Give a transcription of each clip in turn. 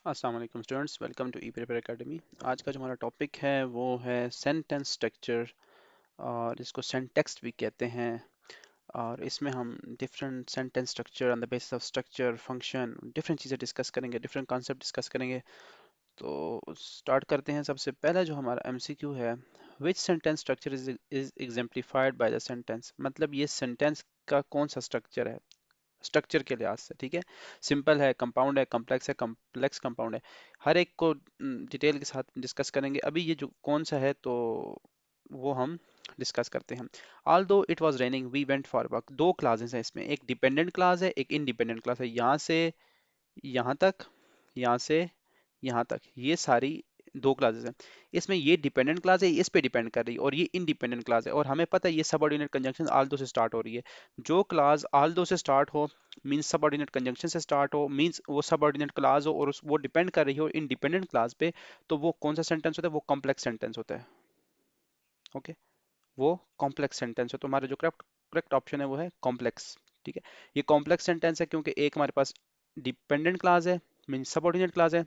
अस्सलाम वालेकुम students, welcome to E prepare Academy. आज का जो हमारा टॉपिक है वो है सेंटेंस स्ट्रक्चर और इसको सेंटेक्स्ट भी कहते हैं। और इसमें हम different sentence structure on the basis of structure function different चीज़ें डिस्कस करेंगे, डिफरेंट कॉन्सेप्ट डिस्कस करेंगे। तो स्टार्ट करते हैं। सबसे पहला जो हमारा एमसीक्यू है, which sentence structure is exemplified by the sentence, मतलब ये सेंटेंस का कौन सा स्ट्रक्चर है स्ट्रक्चर के लिहाज से। ठीक है, सिंपल है, कंपाउंड है, कम्प्लेक्स कंपाउंड है। हर एक को डिटेल के साथ डिस्कस करेंगे। अभी ये जो कौन सा है तो वो हम डिस्कस करते हैं। Although it was raining we went for work, दो क्लासेस हैं इसमें, एक डिपेंडेंट क्लास है, एक इनडिपेंडेंट क्लास है। यहाँ से यहाँ तक, यहाँ से यहाँ तक, ये सारी दो क्लासेस हैं। इसमें ये डिपेंडेंट क्लास है, इस पे डिपेंड कर रही है, और ये इंडिपेंडेंट क्लास है। और हमें पता है ये सबऑर्डिनेट कंजंक्शन आल्दो से स्टार्ट हो रही है। जो क्लास आल्दो से स्टार्ट हो मींस सबऑर्डिनेट कंजंक्शन से स्टार्ट हो, मींस वो सबऑर्डिनेट क्लास हो और वो डिपेंड कर रही हो इंडिपेंडेंट क्लास पे, तो वो कौन सा सेंटेंस होता है? वो कॉम्प्लेक्स सेंटेंस होता है। ओके, वो कॉम्प्लेक्स सेंटेंस है। तो हमारा जो करेक्ट करेक्ट ऑप्शन है वो है कॉम्प्लेक्स। ठीक है, ये कॉम्प्लेक्स सेंटेंस है क्योंकि एक हमारे पास डिपेंडेंट क्लास है मींस सबऑर्डिनेट क्लास है,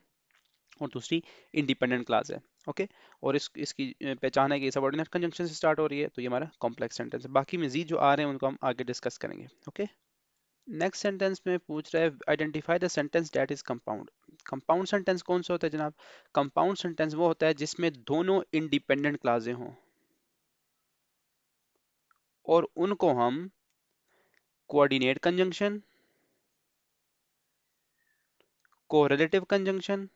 और दूसरी इंडिपेंडेंट क्लास है। ओके, और इसकी पहचान है कि सबऑर्डिनेट कंजंक्शन से स्टार्ट हो रही है, तो ये हमारा कॉम्प्लेक्स सेंटेंस है। बाकी मजीद जो आ रहे हैं उनको हम आगे डिस्कस करेंगे। ओके, नेक्स्ट सेंटेंस में पूछ रहा है identify the sentence that is compound. Compound sentence कौन सा होता है जनाब? कंपाउंड सेंटेंस वो होता है जिसमें दोनों इंडिपेंडेंट क्लासें हों और उनको हम कोऑर्डिनेट कंजंक्शन, कोरिलेटिव कंजंक्शन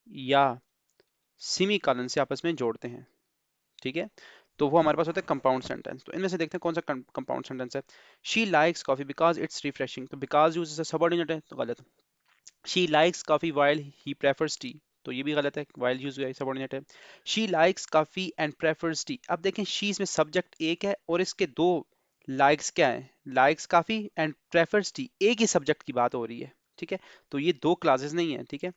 या सेमी कॉलन से आपस में जोड़ते हैं। ठीक है, तो वो हमारे पास होता है कंपाउंड सेंटेंस। तो इनमें से देखते हैं कौन सा कंपाउंड सेंटेंस है। She likes coffee because it's refreshing, तो बिकॉज यूज सबऑर्डिनेट है तो गलत। She likes coffee while he prefers T, तो ये भी गलत है, वाइल यूज हुआ है, सबऑर्डिनेट है। She likes coffee and prefers T, अब देखें शी इसमें सब्जेक्ट एक है और इसके दो लाइक्स क्या है, likes coffee and prefers T, एक ही सब्जेक्ट की बात हो रही है। ठीक है, तो ये दो क्लासेस नहीं है। ठीक है,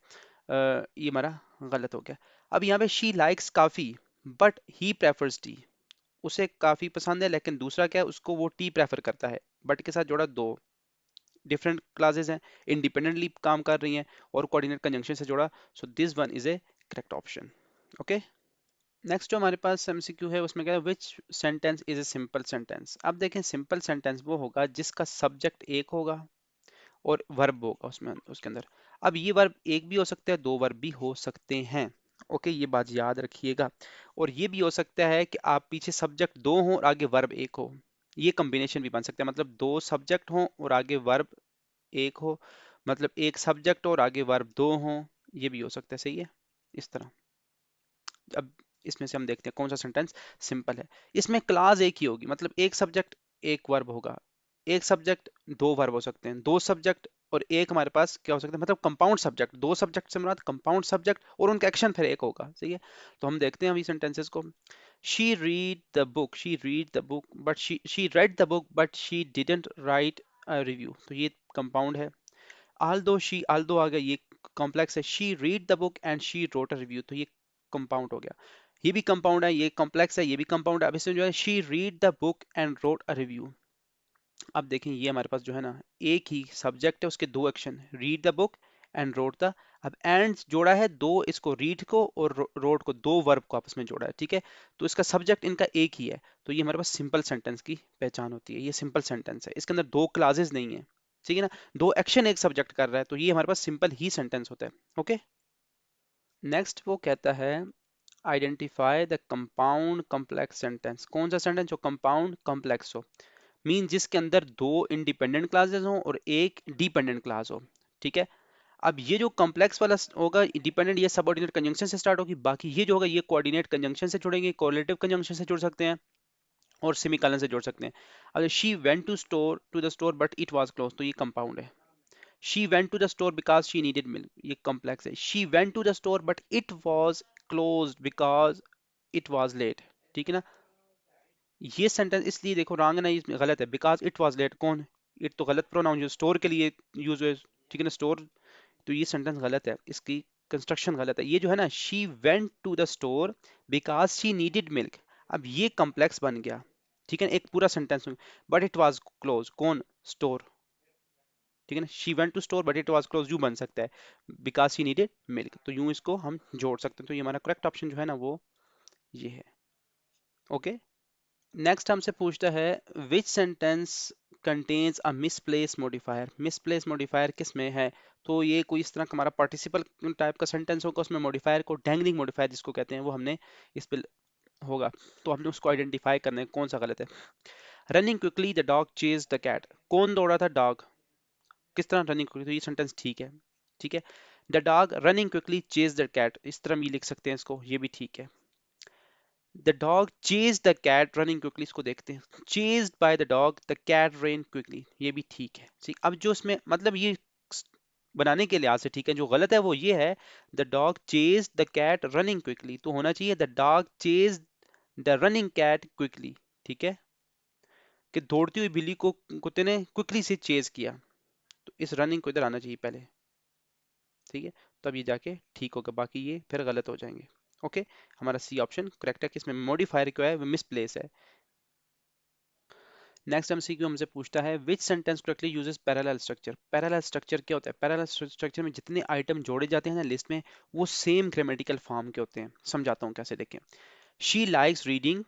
ये हमारा गलत हो गया। अब यहाँ पे शी लाइक्स काफी बट ही प्रेफर्स टी, उसे काफी पसंद है लेकिन दूसरा क्या है, उसको वो टी प्रेफर करता है। बट के साथ जोड़ा, दो डिफरेंट क्लासेस हैं, इंडिपेंडेंटली काम कर रही हैं, और कोऑर्डिनेट कंजंक्शन से जोड़ा। So this one is a correct option. Okay, next जो हमारे पास एमसीक्यू है उसमें क्या है, which sentence is a simple sentence. अब देखें, सिंपल सेंटेंस वो होगा जिसका सब्जेक्ट एक होगा और वर्ब होगा उसमें, उसके अंदर। अब ये वर्ब एक भी हो सकता है, दो वर्ब भी हो सकते हैं। ओके, ये बात याद रखिएगा। और ये भी हो सकता है कि आप पीछे सब्जेक्ट दो हों और आगे वर्ब एक हो, ये कॉम्बिनेशन भी बन सकता है। मतलब दो सब्जेक्ट हों और आगे वर्ब एक हो, मतलब एक सब्जेक्ट और आगे वर्ब दो हों, ये भी हो सकता है। सही है, इस तरह। अब इसमें से हम देखते हैं कौन सा सेंटेंस सिंपल है। इसमें क्लास एक ही होगी, मतलब एक सब्जेक्ट एक वर्ब होगा, एक सब्जेक्ट दो वर्ब हो सकते हैं, दो सब्जेक्ट और एक हमारे पास क्या हो सकता है, मतलब कंपाउंड सब्जेक्ट, दो सब्जेक्ट से मुराद कंपाउंड सब्जेक्ट और उनका एक्शन फिर एक होगा। सही है, तो हम देखते हैं अभी सेंटेंसेस को। She read the book but she read the book but she didn't right a review, तो ये कंपाउंड है। आल्दो आ गया, ये कॉम्प्लेक्स है। She read the book and she wrote a review, तो ये कंपाउंड हो गया। ये भी कंपाउंड है, ये कॉम्प्लेक्स है, ये भी कंपाउंड है। अब इसमें जो है she read the book and wrote a review. अब देखें ये हमारे पास जो है ना, एक ही सब्जेक्ट है, उसके दो action, read the book and wrote the. अब एंड जोड़ा है दो, इसको रीड को और रोट को, दो वर्ब को आपस में जोड़ा है। ठीक है, तो इसका सब्जेक्ट इनका एक ही है, तो ये हमारे पास सिंपल सेंटेंस की पहचान होती है। ये सिंपल सेंटेंस है, इसके अंदर दो क्लासेस नहीं है। ठीक है ना, दो एक्शन एक सब्जेक्ट कर रहा है, तो ये हमारे पास सिंपल ही सेंटेंस होता है। ओके, नेक्स्ट वो कहता है identify the compound complex sentence. कौन सा सेंटेंस जो कंपाउंड कॉम्प्लेक्स हो, मीन जिसके अंदर दो इंडिपेंडेंट क्लासेस हो और एक डिपेंडेंट क्लास हो। ठीक है, अब ये जो कॉम्प्लेक्स वाला होगा डिपेंडेंट, ये सबऑर्डिनेट कंजंक्शन से स्टार्ट होगी। बाकी ये जो होगा ये कोऑर्डिनेट कंजंक्शन से जुड़ेंगे, कोरिलेटिव कंजंक्शन से जुड़ सकते हैं और सेमीकोलन से जोड़ सकते हैं। अगर she went to the store but it was close, तो ये कंपाउंड है। She went to the store because she needed milk, ये कॉम्प्लेक्स है। She went to the store but it was close because it was late. ठीक है ना, ये sentence इसलिए देखो रॉन्ग है ना, ये गलत है। बिकॉज इट वाज लेट, कौन, इट तो गलत प्रोनाउन जो स्टोर के लिए यूज हुए। ठीक है ना, स्टोर, तो ये सेंटेंस गलत है, इसकी कंस्ट्रक्शन गलत है। ये जो है ना, she went to the store because she needed milk, अब ये कॉम्प्लेक्स बन गया। ठीक है, एक पूरा sentence. But it was close, कौन, स्टोर। ठीक है ना, she went to store but it was close, यूं बन सकता है बिकॉज शी नीडेड मिल्क, तो यूं इसको हम जोड़ सकते हैं, तो ये हमारा करेक्ट ऑप्शन जो है ना वो ये है। ओके, नेक्स्ट हमसे पूछता है which sentence contains a misplace modifier, misplace modifier किस में है, तो ये कोई इस तरह का हमारा पार्टिसिपल टाइप का सेंटेंस होगा, उसमें मॉडिफायर को डैंगलिंग मॉडिफायर जिसको कहते हैं वो हमने इस पे होगा, तो हमने उसको आइडेंटिफाई करना है कौन सा गलत है। Running quickly the dog chase the cat, कौन दौड़ा था, डॉग, किस तरह रनिंग क्विकली, तो ये सेंटेंस ठीक है। ठीक है, the dog running quickly chase the cat, इस तरह भी लिख सकते हैं इसको, ये भी ठीक है। The dog chase the cat running quickly, इसको देखते हैं, chased by the dog the cat ran quickly, ये भी ठीक है। ठीक, अब जो इसमें मतलब ये बनाने के लिहाज से ठीक है, जो गलत है वो ये है the dog chase the cat running quickly, तो होना चाहिए the dog chase the running cat quickly. ठीक है, कि दौड़ती हुई बिल्ली को कुत्ते ने क्विकली से चेज किया, तो इस रनिंग को इधर आना चाहिए पहले। ठीक है, तब ये जाके ठीक होगा, बाकी ये फिर गलत हो जाएंगे। ओके, हमारा सी ऑप्शन करेक्ट है कि इसमें मॉडिफायर क्या है वो मिसप्लेस है। नेक्स्ट एमसीक्यू हमसे पूछता है which sentence correctly uses parallel structure, parallel structure क्या होता है, पैरेलल स्ट्रक्चर में जितने आइटम जोड़े जाते हैं ना लिस्ट में वो सेम ग्रामेटिकल फॉर्म के होते हैं, समझाता हूँ कैसे, देखें। She likes reading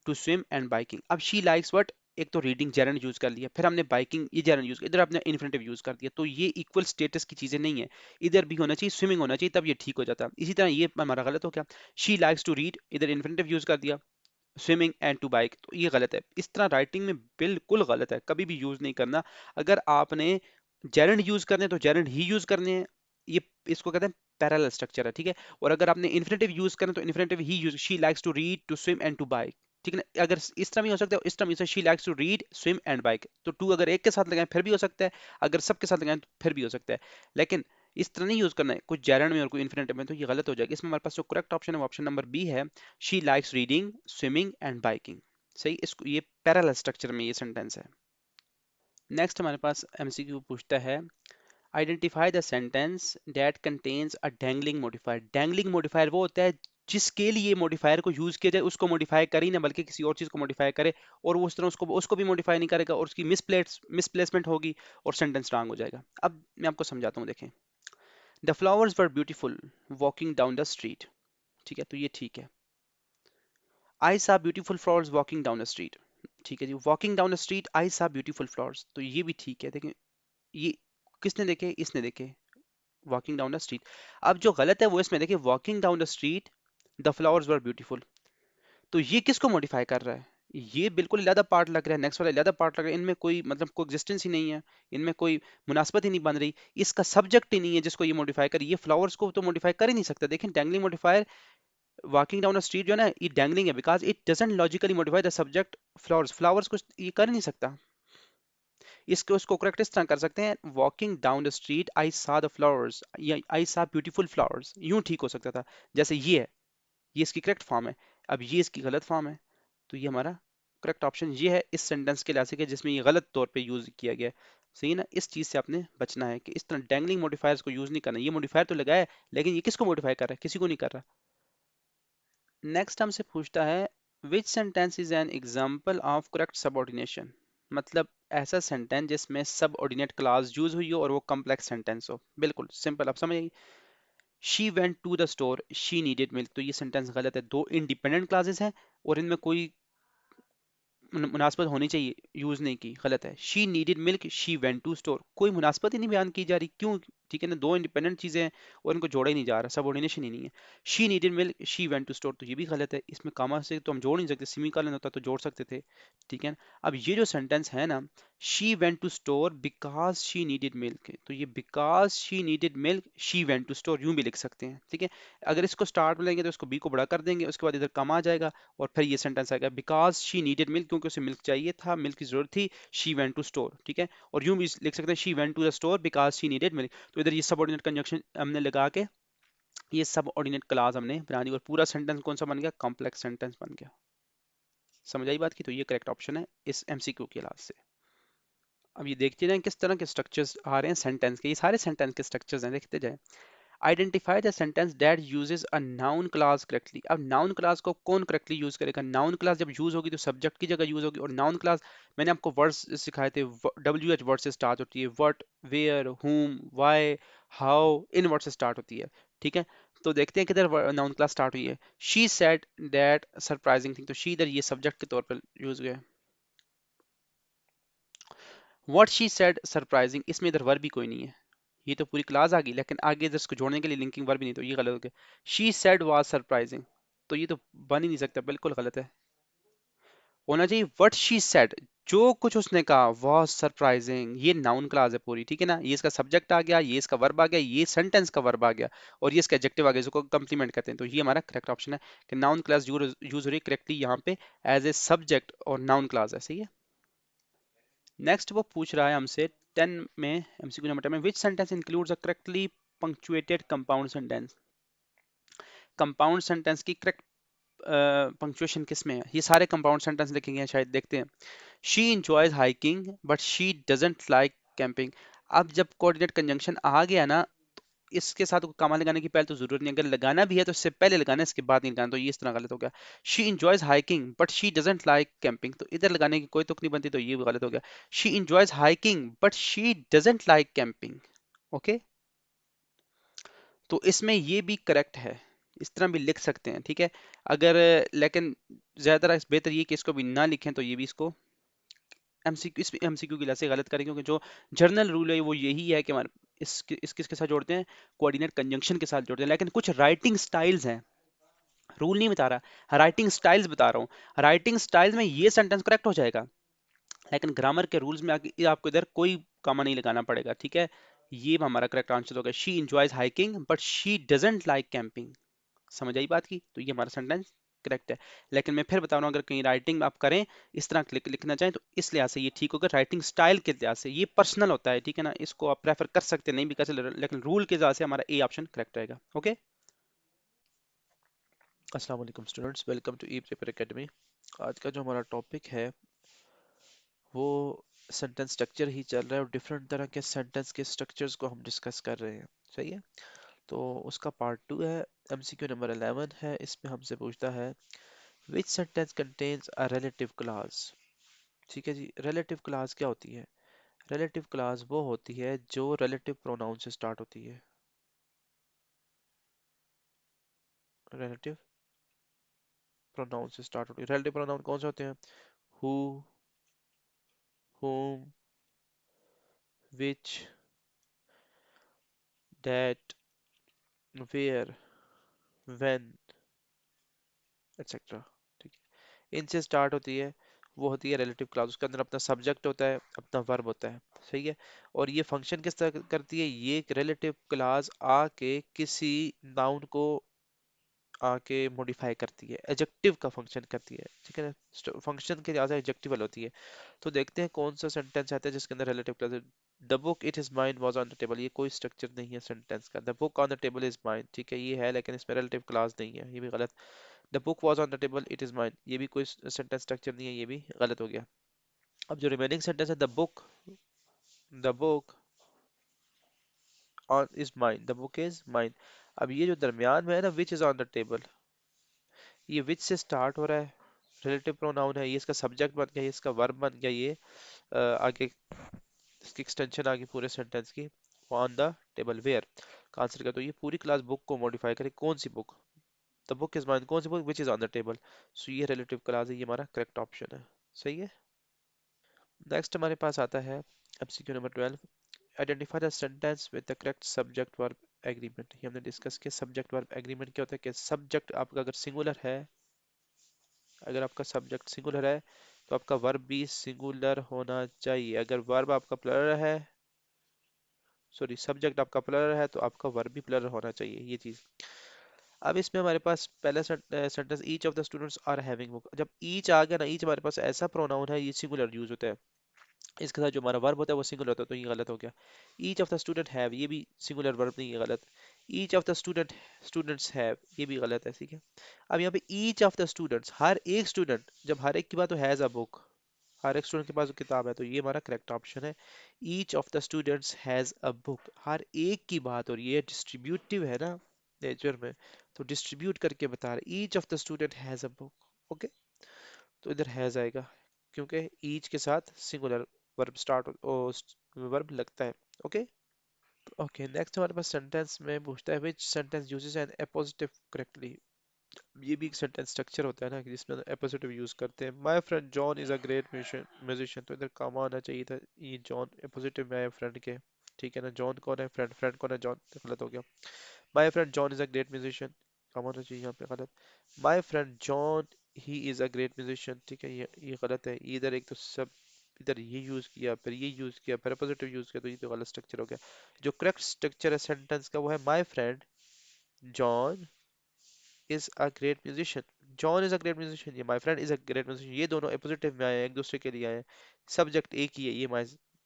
to swim and biking, अब शी लाइक्स व्हाट, एक तो रीडिंग जेरंड यूज कर लिया, फिर हमने बाइकिंग ये जेरंड यूज, इधर आपने इन्फिनेटिव यूज कर दिया, तो ये इक्वल स्टेटस की चीजें नहीं है, इधर भी होना चाहिए स्विमिंग होना चाहिए, तब ये ठीक हो जाता है। इसी तरह ये हमारा गलत हो गया, शी लाइक्स टू रीड, इधर इन्फिनेटिव यूज कर दिया, स्विमिंग एंड टू बाइक, तो ये गलत है, इस तरह राइटिंग में बिल्कुल गलत है, कभी भी यूज नहीं करना। अगर आपने जेरंड यूज करने हैं तो जेरंड ही यूज करने हैं, ये इसको कहते हैं पैरेलल स्ट्रक्चर है। ठीक है, और अगर आपने इन्फिनेटिव यूज करना तो इन्फिनेटिव ही use, she likes to read to swim and to bike. ठीक है ना, अगर इस तरह भी हो सकता है, इस तरह भी she likes to read swim and bike, तो टू अगर एक के साथ लगाएं फिर भी हो सकता है, अगर सब के साथ लगाएं तो फिर भी हो सकता है, लेकिन इस तरह नहीं यूज करना है कुछ जेरंड में और कोई इन्फिनेटिव में, तो ये गलत हो जाएगा। इसमें हमारे पास जो करेक्ट ऑप्शन है वो ऑप्शन नंबर बी है, she likes reading swimming and biking. सही, इसको ये पैरेलल स्ट्रक्चर में ये सेंटेंस है। नेक्स्ट हमारे पास एमसीक्यू पूछता है identify the sentence that contains a dangling modifier, dangling modifier वो होता है जिसके लिए मॉडिफायर को यूज किया जाए उसको मॉडिफाई करे ही ना, बल्कि किसी और चीज को मॉडिफाई करे, और वो उस तरह उसको उसको भी मॉडिफाई नहीं करेगा और उसकी मिसप्लेसमेंट होगी और सेंटेंस रॉन्ग हो जाएगा। अब मैं आपको समझाता हूँ, देखें। The flowers were beautiful walking down the street, ठीक है, तो ये ठीक है। आई सा beautiful flowers walking down the street, ठीक है जी, वॉकिंग डाउन द स्ट्रीट आई सा ब्यूटीफुल फ्लावर्स, तो ये भी ठीक है। देखें, ये किसने देखे, इसने देखे, वॉकिंग डाउन द स्ट्रीट। अब जो गलत है वो इसमें देखिए, walking down the street the flowers were beautiful, तो ये किसको मॉडिफाई कर रहा है, ये बिल्कुल अलग पार्ट लग रहा है, नेक्स्ट वाला अलग पार्ट लग रहा है, इनमें कोई मतलब कोई एग्जिस्टेंस ही नहीं है, इनमें कोई मुनासबत ही नहीं बन रही, इसका सब्जेक्ट ही नहीं है जिसको ये मॉडिफाई करे, ये फ्लावर्स को तो मॉडिफाई कर ही नहीं सकता। देखें, dangling modifier walking down the street जो है ना ये डैंगलिंग है, because it doesn't logically modify the subject flowers, flowers को ये कर ही नहीं सकता। इसको उसको करेक्ट इस तरह कर सकते हैं, वॉकिंग डाउन द स्ट्रीट आई सा द फ्लावर्स या आई सा ब्यूटीफुल फ्लावर्स, यूं ठीक हो सकता था, जैसे ये है, ये इसकी करेक्ट फॉर्म है, अब ये इसकी गलत फॉर्म है, तो ये हमारा करेक्ट ऑप्शन ये है इस सेंटेंस के लिहाज से कि जिसमें ये गलत तौर पे यूज किया गया है। सही है ना, इस चीज से आपने बचना है कि इस तरह डैंगलिंग मॉडिफायर्स को यूज नहीं करना, ये मॉडिफायर तो लगाया है लेकिन ये किसको मॉडिफाई कर रहा है, किसी को नहीं कर रहा। नेक्स्ट हमसे पूछता है which sentence is an example of correct subordination, मतलब ऐसा सेंटेंस जिसमें सबऑर्डिनेट क्लॉज यूज हुई हो और वो कॉम्प्लेक्स सेंटेंस हो, बिल्कुल सिंपल, आप समझ आइए। She went to the store she needed milk, तो ये सेंटेंस गलत है, दो इंडिपेंडेंट क्लासेस हैं और इनमें कोई मुनासबत होनी चाहिए, यूज नहीं की, गलत है। She needed milk she went to store, कोई मुनासबत ही नहीं बयान की जा रही, क्यों, ठीक है ना, दो इंडिपेंडेंट चीजें हैं और इनको जोड़ा ही नहीं जा रहा, सबऑर्डिनेशन ही नहीं है। She needed milk she went to store, तो ये भी गलत है, इसमें कामा से तो हम जोड़ नहीं सकते, सेमीकोलन होता तो जोड़ सकते थे। ठीक है ना, अब ये जो सेंटेंस है ना, she went to store because she needed milk, तो ये because she needed milk she went to store यूं भी लिख सकते हैं। ठीक है, अगर इसको स्टार्ट में लेंगे तो इसको बी को बड़ा कर देंगे, उसके बाद इधर कमा आ जाएगा और फिर ये सेंटेंस आएगा बिकॉज शी नीडेड मिल्क, क्योंकि उसे मिल्क चाहिए था, मिल्क की जरूरत थी, शी वेंट टू स्टोर। ठीक है, और यूं भी लिख सकते हैं she went to the store because she needed milk, तो इधर ये सबऑर्डिनेट कंजंक्शन हमने लगा के ये सबऑर्डिनेट क्लॉज हमने बना दी और पूरा सेंटेंस कौन सा बन गया, कॉम्प्लेक्स सेंटेंस बन गया। समझ आई बात की, तो ये करेक्ट ऑप्शन है इस एमसीक्यू के लिहाज से। अब ये देखते जाएं किस तरह के स्ट्रक्चर्स आ रहे हैं सेंटेंस के, ये सारे सेंटेंस के स्ट्रक्चर्स हैं, देखते जाएं। Identify the sentence that uses a noun class correctly. अब नाउन क्लास को कौन करेक्टली यूज करेगा? नाउन क्लास जब यूज होगी तो सब्जेक्ट की जगह यूज होगी, और नाउन क्लास मैंने आपको वर्ड्स सिखाए थे, डब्ल्यू एच वर्ड से स्टार्ट होती है, व्हाट, वेयर, हुम, व्हाई, हाउ, इन वर्ड से स्टार्ट होती है। ठीक है, तो देखते हैं किधर नाउन क्लास स्टार्ट हुई है। She said that surprising thing, तो शी इधर ये सब्जेक्ट के तौर पर यूज हुआ है। व्हाट शी सेड सरप्राइजिंग, इसमें इधर वर्ब भी कोई नहीं है, ये तो पूरी क्लास आ गई, लेकिन आगे इधर इसको जोड़ने के लिए लिंकिंग वर्ब भी नहीं, तो ये गलत हो गया। शी सेड वाज सरप्राइजिंग, तो ये तो बन ही नहीं सकता, बिल्कुल गलत है। होना चाहिए व्हाट शी सेड, जो कुछ उसने कहा, वाज सरप्राइजिंग, ये नाउन क्लास है पूरी, ठीक है ना, ये इसका सब्जेक्ट आ गया, ये इसका वर्ब आ गया, ये सेंटेंस का वर्ब आ गया, और ये इसका एडजेक्टिव आ गया, जिसको कंप्लीमेंट कहते हैं। तो ये हमारा करेक्ट ऑप्शन है कि नाउन क्लास यूज हो रही है करेक्टली यहाँ पे एज ए सब्जेक्ट और नाउन क्लास है, सही है। नेक्स्ट वो पूछ रहा है हमसे 10 में, एमसीक्यू नंबर 10 में, विच sentence includes a correctly punctuated compound sentence. Compound sentence की करेक्ट पंक्चुएशन किस में है? ये सारे कंपाउंड सेंटेंस लिखे गए हैं शायद, देखते हैं। She enjoys hiking but she doesn't like camping. अब जब कोऑर्डिनेट कंजंक्शन आ गया ना, इसके साथ कॉमा लगाने की पहले तो जरूरत नहीं, अगर लगाना भी है तो इससे पहले लगाना है, इसके बाद नहीं लगाना, तो ये इस तरह गलत हो गया। She enjoys hiking but she doesn't like camping, तो इधर लगाने की कोई तुक नहीं बनती, तो ये भी गलत हो गया। She enjoys hiking but she doesn't like camping. Okay, तो इसमें ये भी करेक्ट है, इस तरह भी लिख सकते हैं, ठीक है। अगर लेकिन ज्यादा बेहतर ये कि इसको भी ना लिखें, तो ये भी इसको एमसीक्यू, इस एमसीक्यू की वजह से गलत करें, क्योंकि जो जर्नल रूल है वो यही है कि हमारे इस किसके साथ जोड़ते हैं, कोऑर्डिनेट कंजंक्शन के साथ जोड़ते हैं। लेकिन कुछ राइटिंग स्टाइल्स हैं, रूल नहीं बता रहा, राइटिंग स्टाइल्स बता रहा हूँ, राइटिंग स्टाइल्स में ये सेंटेंस करेक्ट हो जाएगा, लेकिन ग्रामर के रूल्स में आपको इधर कोई कामा नहीं लगाना पड़ेगा, ठीक है। ये हमारा करेक्ट आंसर होगा, she enjoys hiking but she doesn't like camping. समझ आई बात की? तो ये हमारा सेंटेंस करेक्ट है। लेकिन मैं फिर बता रहा हूँ, अगर कहीं राइटिंग आप करें, इस तरह लिखना चाहें, तो इस लिहाज से ये ठीक होगा, राइटिंग स्टाइल के लिहाज से ये पर्सनल होता है, ठीक है ना, इसको आप प्रेफर कर सकते हैं, नहीं भी कर सकते, लेकिन रूल के लिहाज से हमारा ए ऑप्शन करेक्ट रहेगा। ओके, अस्सलाम वालेकुम students, welcome to E prepare Academy. आज का जो हमारा टॉपिक है वो सेंटेंस स्ट्रक्चर ही चल रहा है, और डिफरेंट तरह के सेंटेंस के स्ट्रक्चर्स को हम डिस्कस कर रहे हैं। सही है, तो उसका पार्ट 2 है। एमसीक्यू नंबर 11 है, इसमें हमसे पूछता है which sentence contains a relative clause. ठीक है जी, रिलेटिव क्लॉज क्या होती है? रिलेटिव क्लॉज वो होती है जो रिलेटिव प्रोनाउन से स्टार्ट होती है। रिलेटिव प्रोनाउन से स्टार्ट होती है। रिलेटिव प्रोनाउन कौन से होते हैं? Who, whom, which, that, where, when, etcetera. ठीक है, इनसे स्टार्ट होती है, वो होती है रिलेटिव क्लॉज। उसके अंदर अपना सब्जेक्ट होता है, अपना वर्ब होता है। सही है, और ये फंक्शन किस तरह करती है? ये रिलेटिव क्लॉज आके किसी नाउन को आके मॉडिफाई करती है, एडजेक्टिव का फंक्शन करती है। ठीक है ना, फंक्शन के ज्यादा एडजेक्टिवल होती है। तो देखते हैं कौन सा सेंटेंस आता है जिसके अंदर रिलेटिव क्लॉज है। The book it is mine was on the table, ये कोई स्ट्रक्चर नहीं है सेंटेंस का। The book on the table is mine, ठीक है, ये है, लेकिन इसमें रिलेटिव क्लॉज नहीं है, ये भी गलत। The book was on the table it is mine, ये भी कोई सेंटेंस स्ट्रक्चर नहीं है, ये भी गलत हो गया। अब जो रिमेनिंग सेंटेंस है, the book on is mine, the book is mine. अब ये जो दरमियान में है ना, विच इज ऑन द टेबल, ये विच से स्टार्ट हो रहा है, रिलेटिव प्रोनाउन है, ये इसका सब्जेक्ट बन गया, ये इसका वर्ब बन गया, ये आगे इसकी एक्सटेंशन आ गई पूरे सेंटेंस की। ऑन द टेबल वेयर का आंसर क्या? तो ये पूरी क्लास बुक को मॉडिफाई करे, कौन सी book? The book is mine, कौन सी book? Which is on the table. So ये रिलेटिव क्लास है, ये हमारा करेक्ट ऑप्शन है। सही है। नेक्स्ट हमारे पास आता है MCQ number 12, identify the sentence with the correct subject verb agreement. ये हमने डिस्कस किया, सब्जेक्ट वर्ब एग्रीमेंट क्या होता है कि सब्जेक्ट आपका अगर सिंगुलर है, अगर आपका सब्जेक्ट सिंगुलर है तो आपका वर्ब भी सिंगुलर होना चाहिए। अगर वर्ब आपका प्लरल है, सॉरी, सब्जेक्ट आपका प्लरल है, तो आपका वर्ब भी प्लरल होना चाहिए, ये चीज। अब इसमें हमारे पास पहला sentence, each of the students are having book. जब ईच आ गया ना, ईच हमारे पास ऐसा प्रोनाउन है, ये सिंगुलर यूज होता है, इसके साथ जो हमारा वर्ब होता है वो सिंगुलर होता है, तो ये गलत हो गया। Each of the student have, ये भी सिंगुलर वर्ब नहीं है, गलत। Each of the students have, ये भी गलत है, ठीक है। अब यहाँ पे ईच ऑफ द स्टूडेंट्स, हर एक स्टूडेंट, जब हर एक की बात, तो हैज अ बुक, हर एक स्टूडेंट के पास किताब है, तो ये हमारा करेक्ट ऑप्शन है। Each of the students has a book, हर एक की बात हो रही है, डिस्ट्रीब्यूटिव है ना नेचर में, तो डिस्ट्रीब्यूट करके बता रहे, each of the student has a book. Okay, तो इधर हैज आएगा, क्योंकि ईच के साथ सिंगुलर वर्ब स्टार्ट वर्ब लगता है। ओके। ओके, नेक्स्ट हमारे पास सेंटेंस में पूछता है which sentence uses an appositive correctly. ये भी एक सेंटेंस स्ट्रक्चर होता है ना कि जिसमें अपोजिटिव यूज करते हैं। My friend John is a great musician, तो इधर कामा आना चाहिए था, ये जॉन अपोजिटिव में है फ्रेंड के। ठीक है ना, जॉन कौन है, फ्रेंड, फ्रेंड कौन है, जॉन, तो गलत हो गया। My friend John is a great musician, comma होना चाहिए यहाँ पे, गलत। My friend John he is a great musician, ठीक है, ये गलत है। इधर एक तो सब, इधर ये यूज किया, फिर ये यूज किया, फिर अपोजिटिव यूज किया, तो ये तो गलत स्ट्रक्चर हो गया। जो करेक्ट स्ट्रक्चर है सेंटेंस का वो है my friend John is a great musician, John is a great musician, ये my friend is a great musician, ये दोनों अपोजिटिव में आए हैं, एक दूसरे के लिए आए हैं। सब्जेक्ट एक ही है, ये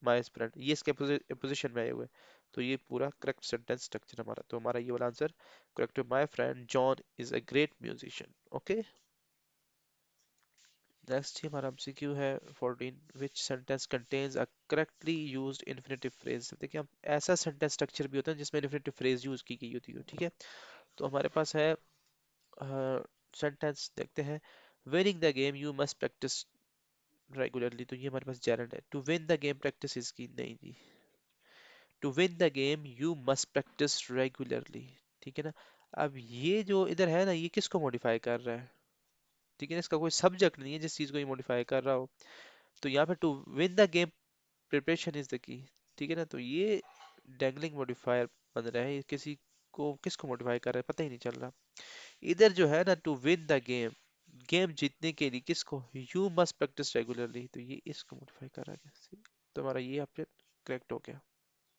my friend, ये इसके अपोजिशन में आए हुए हैं। तो ये पूरा करेक्ट सेंटेंस स्ट्रक्चर हमारा, तो हमारा ये वाला आंसर करेक्ट है, my friend John is a great musician। Okay, next ही हमारा एमसीक्यू है 14, which sentence contains a correctly used infinitive phrase। देखिए, हम ऐसा सेंटेंस स्ट्रक्चर भी होता है जिसमें infinitive phrase यूज की गई होती है, ठीक है। तो हमारे पास है सेंटेंस, देखते हैं। Winning the game you must practice regularly, तो ये हमारे पास जेरंड है। To win the game practice इसकी नहीं दी, to win the game you must practice regularly, ठीक है ना। अब ये जो इधर है ना, ये किसको मॉडिफाई कर रहा है, ठीक है ना, इसका कोई सब्जेक्ट नहीं है जिस चीज को ये मॉडिफाई कर रहा हो। तो यहाँ पे to win the game preparation is the key, ठीक है ना, तो ये डैंगलिंग मॉडिफायर बन रहा है, ये किसी को किसको मॉडिफाई कर रहा है पता ही नहीं चल रहा। इधर जो है ना, to win the game, game जीतने के लिए किसको, यू मस्ट प्रैक्टिस रेगुलरली, तो ये इसको मॉडिफाई कर रहा है। तो हमारा ये ऑप्शन करेक्ट हो गया,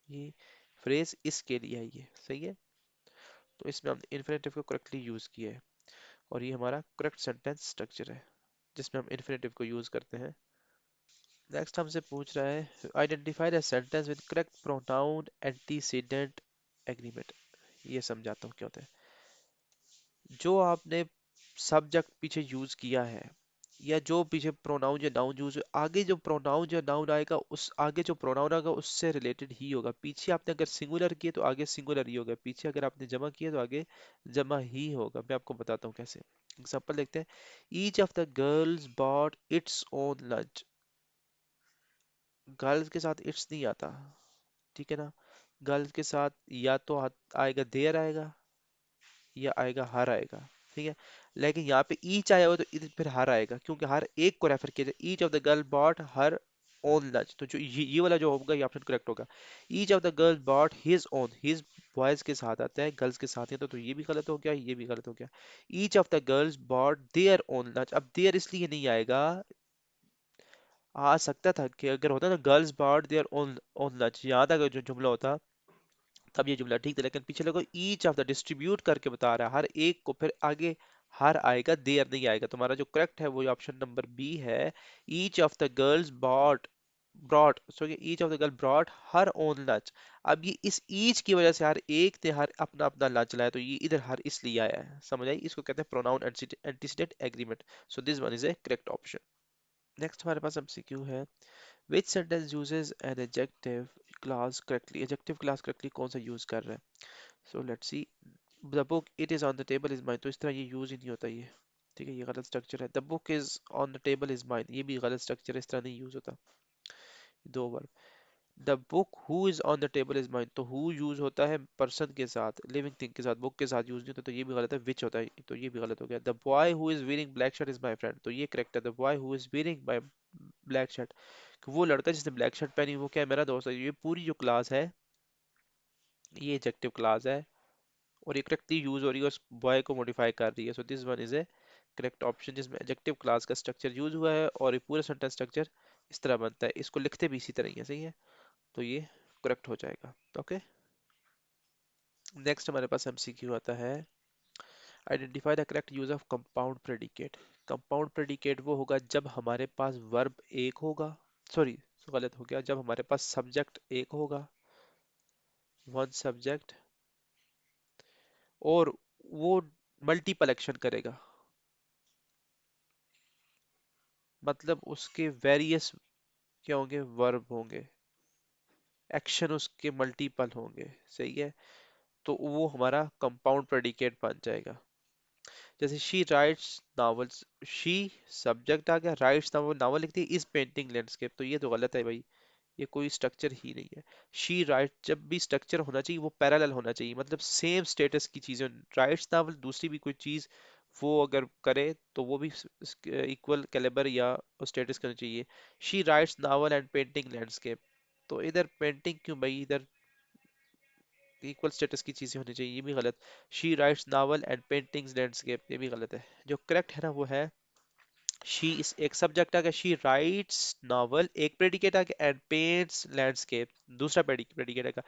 ये फ्रेज इसके लिए है, ये सही है। तो इसमें हमने इन्फिनेटिव को करेक्टली यूज किया है, और ये हमारा करेक्ट सेंटेंस स्ट्रक्चर है जिसमें हम इन्फिनेटिव को यूज करते हैं। नेक्स्ट हमसे पूछ रहा है identify the sentence with correct pronoun antecedent agreement. ये समझाता हूँ क्या होता है। जो आपने सब्जेक्ट पीछे यूज किया है, या जो पीछे प्रोनाउन या नाउन यूज, आगे जो प्रोनाउन या नाउन आएगा, उस आगे जो प्रोनाउन आएगा उससे रिलेटेड ही होगा। पीछे आपने अगर सिंगुलर किए तो आगे सिंगुलर ही होगा, पीछे अगर आपने जमा किया तो आगे जमा ही होगा। मैं आपको बताता हूँ कैसे। एग्जांपल देखते हैं। Each of the girls bought its own lunch, girls के साथ इट्स नहीं आता, ठीक है ना। गर्ल्स के साथ या तो आएगा देयर आएगा, या आएगा हर आएगा, ठीक है। लेकिन यहाँ पे ईच आया हो तो इधर फिर हर आएगा, क्योंकि हर एक को रेफर किया जाए। Each of the girl bought her own lunch, तो जो ये वाला जो होगा ये ऑप्शन करेक्ट होगा। Each of the girl bought his own, his boys के साथ आता है, गर्ल्स के साथ ही, तो ये भी गलत हो गया, ये भी गलत हो गया। Each of the girls bought their own lunch, अब देयर इसलिए नहीं आएगा, आ सकता था कि अगर होता ना girls bought their own own lunch, यहाँ तक जो जुमला होता तब ये जुमला ठीक था। लेकिन पीछे लोगों ईच ऑफ द डिस्ट्रीब्यूट करके बता रहा है हर एक को, फिर आगे हर आएगा, देयर नहीं आएगा। तुम्हारा जो करेक्ट है वो ऑप्शन नंबर बी है। Each of the girls bought brought, so each of the girl brought her own lunch. अब ये इस ईच की वजह से हर एक ने हर अपना अपना लंच लाया, तो ये इधर हर इसलिए आया है, समझ आई। इसको कहते हैं pronoun antecedent agreement. So this one is a correct option. Next हमारे पास एमसीक्यू है which sentence uses an adjective clause correctly, adjective clause correctly कौन सा यूज कर रहा है। so let's see, the book it is on the table is mine, तो इस तरह ये यूज ही नहीं होता ये, ठीक है, ये गलत स्ट्रक्चर है। the book is on the table is mine, ये भी गलत स्ट्रक्चर है, इस तरह नहीं यूज होता। दो बार the book who is on the table is mine, तो हु यूज होता है पर्सन के साथ, लिविंग थिंग के साथ, बुक के साथ यूज नहीं होता, तो ये भी गलत है। विच होता है, तो ये भी गलत हो गया। The boy who is wearing black shirt is my friend, तो ये करेक्ट है। The boy who is wearing my black shirt, वो लड़का जिसने ब्लैक शर्ट पहनी वो क्या है, मेरा दोस्त है। ये पूरी जो क्लास है ये एडजेक्टिव क्लास है, और ये करेक्टली यूज हो रही है, उस बॉय को मॉडिफाई कर रही है। So this one is a correct option, जिसमें एडजेक्टिव क्लास का स्ट्रक्चर यूज हुआ है, और ये पूरा सेंटेंस स्ट्रक्चर इस तरह बनता है। इसको लिखते भी इसी तरह ही है, सही है, तो ये करेक्ट हो जाएगा। ओके, नेक्स्ट हमारे पास एमसीक्यू आता है identify the correct use of compound predicate. Compound predicate वो होगा जब हमारे पास वर्ब एक होगा, सॉरी गलत हो गया, जब हमारे पास सब्जेक्ट एक होगा, वन सब्जेक्ट, और वो मल्टीपल एक्शन करेगा। मतलब उसके वेरियस क्या होंगे, वर्ब होंगे, एक्शन उसके मल्टीपल होंगे, सही है। तो वो हमारा कंपाउंड प्रेडिकेट बन जाएगा। जैसे she writes novels, she subject आ गया, राइट्स नॉवल, नॉवल लिखती है, इज पेंटिंग लैंडस्केप, तो ये तो गलत है भाई, ये कोई स्ट्रक्चर ही नहीं है। शी राइट, जब भी स्ट्रक्चर होना चाहिए वो पैरेलल होना चाहिए, मतलब सेम स्टेटस की चीजें। राइट्स नावल दूसरी भी कोई चीज वो अगर करे तो वो भी इक्वल कैलिबर या स्टेटस करनी चाहिए। She writes novel and painting landscape, तो इधर पेंटिंग क्यों भाई, इधर इक्वल स्टेटस की चीजें होनी चाहिए, ये भी गलत। She writes novel and paintings landscape, ये भी गलत है। जो करेक्ट है ना वो है, शी इस एक सब्जेक्ट आ गया, शी राइट्स नावल एक प्रेडिकेट आ गया, एंड पेंट्स लैंडस्केप दूसरा प्रेडिकेट आ गया।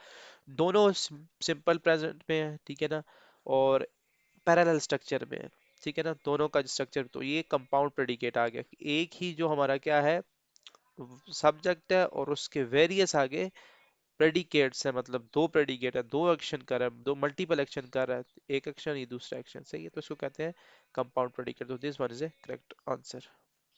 दोनों सिंपल प्रेजेंट में है, ठीक है ना, और पैरेलल स्ट्रक्चर में है, ठीक है ना, दोनों का स्ट्रक्चर, तो ये कंपाउंड प्रेडिकेट आ गया। एक ही जो हमारा क्या है, सब्जेक्ट है और उसके वेरियस आगे प्रेडिकेट्स है, मतलब दो प्रेडिकेट है, दो एक्शन कर रहा है, दो मल्टीपल एक्शन कर रहा है, एक एक्शन ये दूसरा एक्शन, सही है, तो इसको कहते हैं कंपाउंड प्रेडिकेट, तो this one is a correct answer.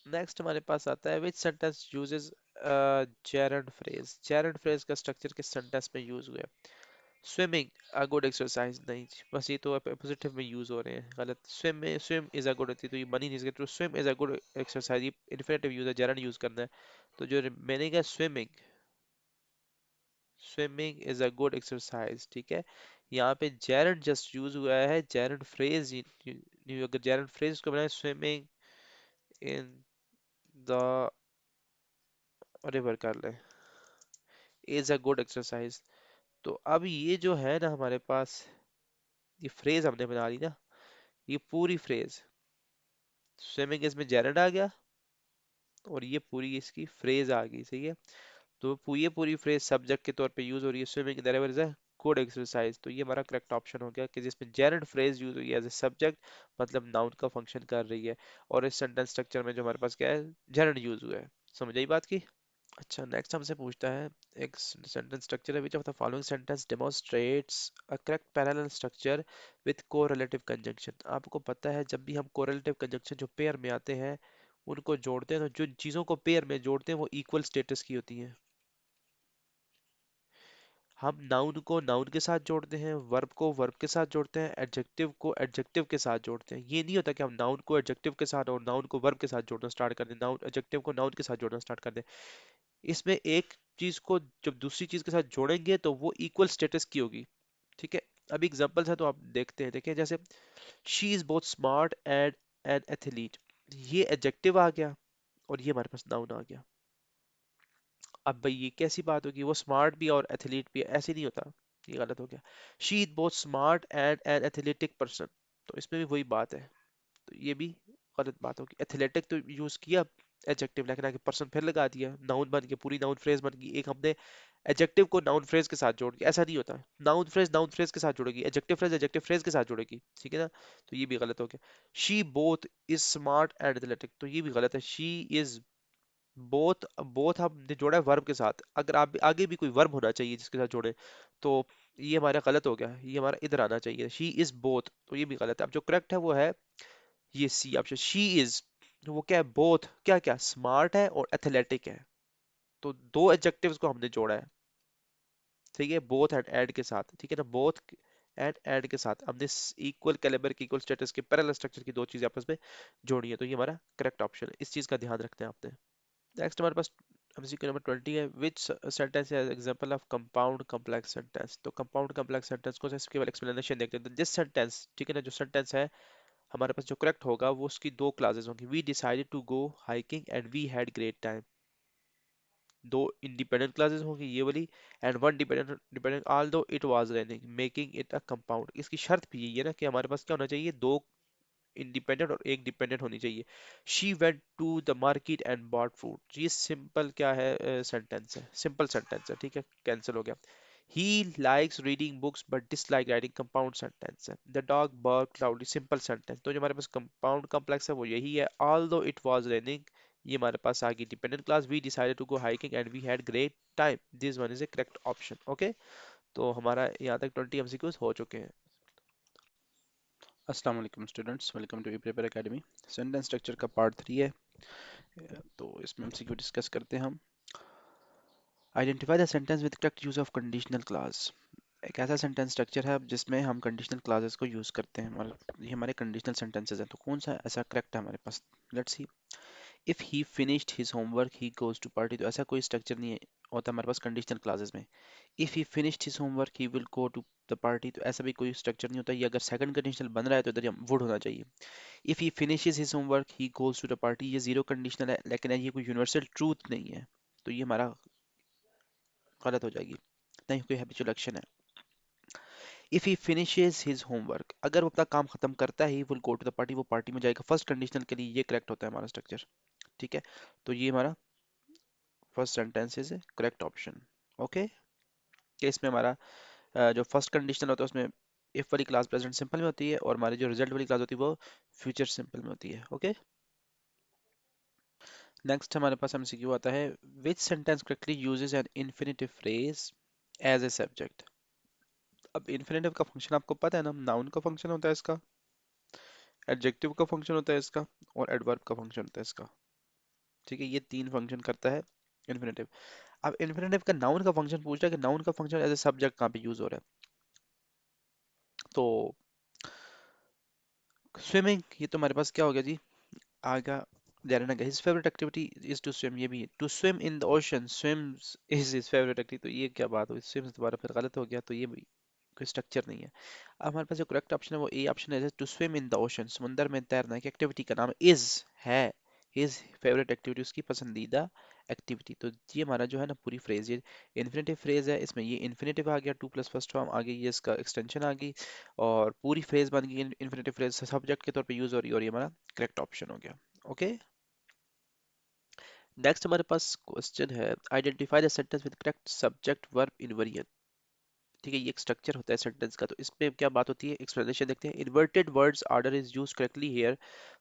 Next हमारे पास आता है, which sentence uses gerund phrase, gerund phrase का स्ट्रक्चर किस सेंटेंस में यूज हुआ है। स्विमिंग अ गुड एक्सरसाइज, नहीं जी, बस ये तो पॉजिटिव में यूज हो रहे हैं, गलत। स्विम में स्विम इज अ गुड होती है, तो ये बनी नहीं सकती, तो swim is a good exercise, ये इन्फिनेटिव यूज है, जेरंड यूज करना है। तो जो मैंने कहा swimming, swimming is a good exercise, ठीक है। यहाँ पे जेरंड जस्ट यूज हुआ है, जेरंड फ्रेज अगर जेरंड फ्रेज को बनाए, स्विमिंग इन द रिवर कर ले, इज अ गुड एक्सरसाइज। तो अब ये जो है ना हमारे पास, ये फ्रेज हमने बना ली ना, ये पूरी फ्रेज, स्विमिंग इसमें जेरंड आ गया और ये पूरी इसकी फ्रेज आ गई, सही है। तो ये पूरी फ्रेज सब्जेक्ट के तौर पे यूज हो रही है, swimming in the river is a good exercise, तो ये हमारा करेक्ट ऑप्शन हो गया कि जिसमें जेरंड फ्रेज यूज हुई है एज ए सब्जेक्ट, मतलब नाउन का फंक्शन कर रही है, और इस सेंटेंस स्ट्रक्चर में जो हमारे पास क्या है, जेरंड यूज हुआ है। समझ आई बात की। अच्छा, नेक्स्ट हमसे पूछता है, एक सेंटेंस स्ट्रक्चर है, which of the following sentence demonstrates a correct parallel structure with correlative conjunction. आपको पता है जब भी हम कोरिलेटिव कंजंक्शन जो पेयर में आते हैं उनको जोड़ते हैं, तो जो चीजों को पेयर में जोड़ते हैं वो इक्वल स्टेटस की होती हैं। हम नाउन को नाउन के साथ जोड़ते हैं, वर्ब को वर्ब के साथ जोड़ते हैं, एडजेक्टिव को एडजेक्टिव के साथ जोड़ते हैं। ये नहीं होता कि हम नाउन को एडजेक्टिव के साथ और नाउन को वर्ब के साथ जोड़ना स्टार्ट कर दें, नाउन एडजेक्टिव को नाउन के साथ जोड़ना स्टार्ट कर दें। इसमें एक चीज को जब दूसरी चीज के साथ जोड़ेंगे तो वो इक्वल स्टेटस की होगी, ठीक है। अभी एग्जांपल्स है तो आप देखते हैं, देखिए जैसे she is both smart and an athlete, ये एडजेक्टिव आ गया और ये हमारे पास नाउन आ गया। अब भाई ये कैसी बात होगी, वो स्मार्ट भी और एथलीट भी है? ऐसे नहीं होता, ये गलत हो गया। She is both smart and an athletic person, तो इसमें भी वही बात है, तो ये भी गलत बात होगी। एथलेटिक तो यूज किया एडजेक्टिव, लेकिन आगे पर्सन फिर लगा दिया, नाउन बन गया, पूरी नाउन फ्रेज बन गई। एक हमने एडजेक्टिव को नाउन फ्रेज के साथ जोड़ दिया, ऐसा नहीं होता, नाउन फ्रेज के साथ जोड़ेगी, एडजेक्टिव फ्रेज के साथ जोड़ेगी, ठीक है ना, तो ये भी गलत हो गया। She both is smart and athletic, तो ये भी गलत है। शी इज बोथ, बोथ हमने जोड़ा है वर्ब के साथ, अगर आप आगे भी कोई वर्ब होना चाहिए जिसके साथ जोड़े, तो ये हमारा गलत हो गया, ये हमारा इधर आना चाहिए, शी इज बोथ, तो ये भी गलत है। अब जो करेक्ट है वो है ये सी ऑप्शन, शी इज, वो क्या है, बोथ क्या क्या स्मार्ट है और एथलेटिक है, तो दो एडजेक्टिव्स को हमने जोड़ा है, ठीक है, बोथ एंड एड के साथ, ठीक है ना, बोथ एंड एड के साथ हमने इक्वल कैलिबर की, इक्वल स्टेटस के पैरेलल स्ट्रक्चर की दो चीजें आपस में जोड़ी है, तो ये हमारा करेक्ट ऑप्शन है, इस चीज का ध्यान रखते हैं आपने। नेक्स्ट हमारे पास एमसीक्यू नंबर 20 है, विच सेंटेंस है example of compound complex sentence. तो कंपाउंड कॉम्प्लेक्स सेंटेंस को सिर्फ केवल एक्सप्लेनेशन देखते हैं, तो जिस सेंटेंस, ठीक है ना, जो सेंटेंस है हमारे पास जो करेक्ट होगा वो उसकी दो क्लासेस होंगी, we decided to go hiking and we had great time, दो इंडिपेंडेंट क्लासेस होंगी ये वाली, and one dependent dependent although it was raining making it a compound. इसकी शर्त भी यही है ना कि हमारे पास क्या होना चाहिए, दो इंडिपेंडेंट और एक डिपेंडेंट होनी चाहिए। She went to the market and bought food, ये सिंपल क्या है, सेंटेंस है, सिंपल सेंटेंस है, ठीक है, कैंसिल हो गया। He likes reading books but dislike writing, compound sentence है। The dog barked loudly, simple sentence. तो जो हमारे पास कंपाउंड कॉम्प्लेक्स है वो यही है, ऑल्दो इट वाज रेनिंग, ये हमारे पास आ गई dependent class. We decided to go hiking and we had great time, this one is a correct option, okay. तो हमारा यहाँ तक 20 एमसीक्यूज हो चुके हैं। अस्सलाम वालेकुम students, welcome to E prepare academy. Sentence structure का पार्ट 3 है। तो इसमें एमसीक्यू डिस्कस करते हैं हम। Identify the sentence with correct use of conditional class. एक ऐसा सेंटेंस स्ट्रक्चर है जिसमें हम कंडीशनल क्लासेस को यूज करते हैं, ये हमारे कंडीशनल सेंटेंसेस हैं, तो कौन सा ऐसा करेक्ट है हमारे पास। Let's see. If he finished his homework he goes to party, तो ऐसा कोई स्ट्रक्चर नहीं है होता हमारे पास कंडीशनल क्लासेस में। If he finished his homework he will go to the party, तो ऐसा भी कोई स्ट्रक्चर नहीं होता। ये अगर सेकंड कंडीशनल बन रहा है तो इधर वुड होना चाहिए। If he finishes his homework he goes to the party, ये जीरो कंडीशनल है, लेकिन ये कोई यूनिवर्सल ट्रूथ नहीं है, तो ये हमारा गलत हो जाएगी, नहीं कोई हैबिचुअल एक्शन है। If he finishes his homework, अगर वो अपना काम खत्म करता है, he will go to the party, वो पार्टी में जाएगा। फर्स्ट कंडीशनल के लिए ये करेक्ट होता है हमारा स्ट्रक्चर। ठीक है, तो ये हमारा first sentence is correct option. Okay, case में हमारा जो फर्स्ट कंडीशनल होता है उसमें इफ वाली क्लास प्रेजेंट सिंपल में होती है, और हमारी जो रिजल्ट वाली क्लास होती है वो फ्यूचर सिंपल में होती है। ओके, नेक्स्ट हमारे पास एमसीक्यू आता है, which sentence correctly uses an infinitive phrase as a subject. अब इन्फिनेटिव का फंक्शन आपको पता है ना, नाउन का फंक्शन होता है इसका, एडजेक्टिव का फंक्शन होता है इसका, और एडवर्ब का फंक्शन होता है इसका। ठीक है, ये तीन फंक्शन करता है इन्फिनेटिव। अब इन्फिनेटिव का नाउन का फंक्शन पूछ रहा है कि नाउन का फंक्शन एज ए सब्जेक्ट कहाँ पे यूज हो रहा है। तो स्विमिंग, ये तो हमारे पास क्या हो गया जी, आगा देरना का his favourite activity is to swim, ये भी to swim in the ocean, swims is his favourite activity, तो ये क्या बात हुई, स्विम्स दोबारा फिर गलत हो गया, तो ये भी कोई स्ट्रक्चर नहीं है। अब हमारे पास जो करेक्ट ऑप्शन है वो ए ऑप्शन है, to swim in the ocean, समुंदर में तैरना की एक्टिविटी का नाम इज है, हिज फेवरेट एक्टिविटी, उसकी पसंदीदा एक्टिविटी। तो ये हमारा जो है ना पूरी फ्रेज, ये इन्फिनेटिव फ्रेज है, इसमें ये इन्फिनेटिव आ गया, टू प्लस फर्स्ट फॉर्म आ गई, ये इसका एक्सटेंशन आ गई, और पूरी फ्रेज बन गई इन्फिनेटिव फ्रेज, सब्जेक्ट के तौर पे यूज हो रही है, और ये हमारा करेक्ट ऑप्शन हो गया। ओके, नेक्स्ट हमारे पास क्वेश्चन है, identify the sentence with correct subject verb inversion. ठीक है, ये एक स्ट्रक्चर होता है सेंटेंस का, तो इसमें क्या बात होती है, एक्सप्लेनेशन देखते हैं। Inverted words order is used correctly here